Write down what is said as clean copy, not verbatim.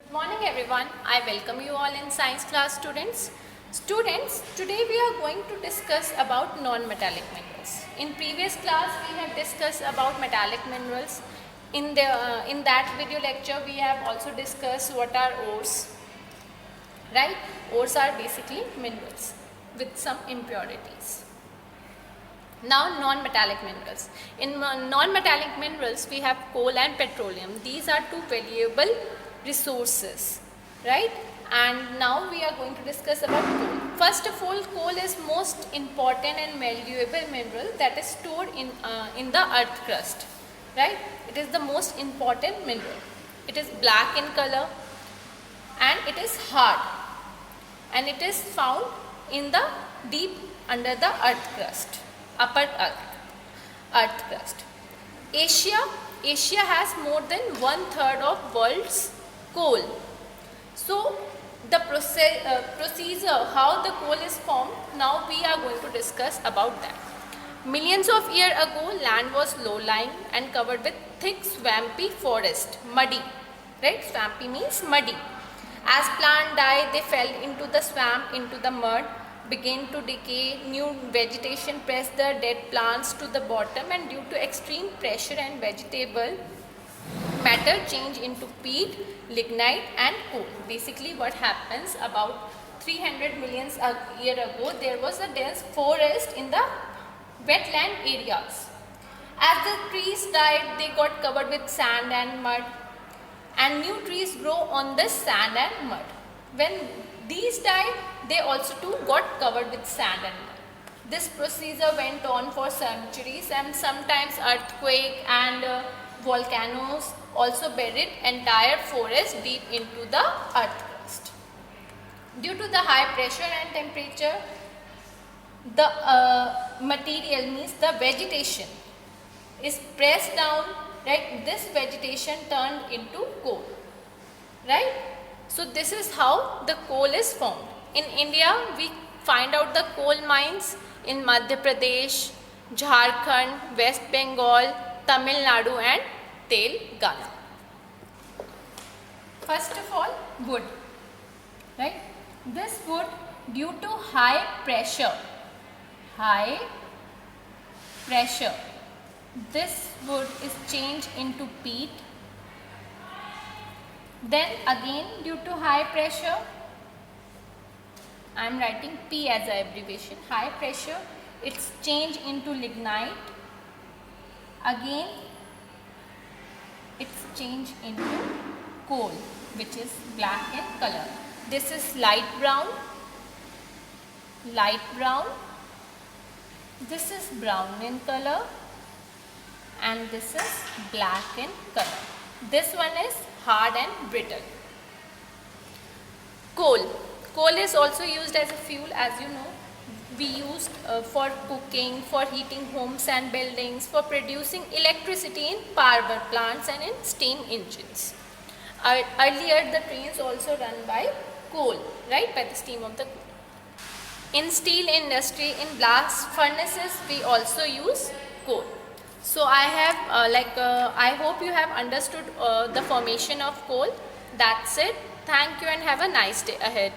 Good morning everyone. I welcome you all in science class students. Students, today we are going to discuss about non-metallic minerals. In previous class we have discussed about metallic minerals. In that video lecture we have also discussed what are ores. Right? Ores are basically minerals with some impurities. Now non-metallic minerals. In non-metallic minerals we have coal and petroleum. These are two valuable resources, right? And now we are going to discuss about coal. First of all, coal is most important and valuable mineral that is stored in the earth crust, right? It is the most important mineral. It is black in color and it is hard, and it is found in the deep under the earth crust, upper earth crust. Asia has more than 1/3 of world's coal. So the procedure how the coal is formed, now we are going to discuss about that. Millions of years ago land was low lying and covered with thick swampy forest, muddy, right? Swampy means muddy. As plants died, they fell into the swamp, into the mud, began to decay. New vegetation pressed the dead plants to the bottom, and due to extreme pressure and vegetable matter change into peat, lignite and coal. Basically what happens, about 300 million years ago there was a dense forest in the wetland areas. As the trees died, they got covered with sand and mud, and new trees grow on this sand and mud. When these died, they also too got covered with sand and mud. This procedure went on for centuries, and sometimes earthquake and volcanoes also buried entire forest deep into the earth crust. Due to the high pressure and temperature, the material means the vegetation is pressed down, right? This vegetation turned into coal, right? So this is how the coal is formed. In India, we find out the coal mines in Madhya Pradesh, Jharkhand, West Bengal, Tamil Nadu and Telangana. First of all, wood, right? This wood, due to high pressure, this wood is changed into peat. Then again, due to high pressure, I am writing P as an abbreviation, high pressure, it's changed into lignite. Again, it's changed into coal, which is black in color. This is light brown, this is brown in color, and this is black in color. This one is hard and brittle. Coal is also used as a fuel, as you know. We used for cooking, for heating homes and buildings, for producing electricity in power plants and in steam engines. Earlier the trains also run by coal, right, by the steam of the coal. In steel industry, in blast furnaces, we also use coal. So I hope you have understood the formation of coal. That's it. Thank you and have a nice day ahead.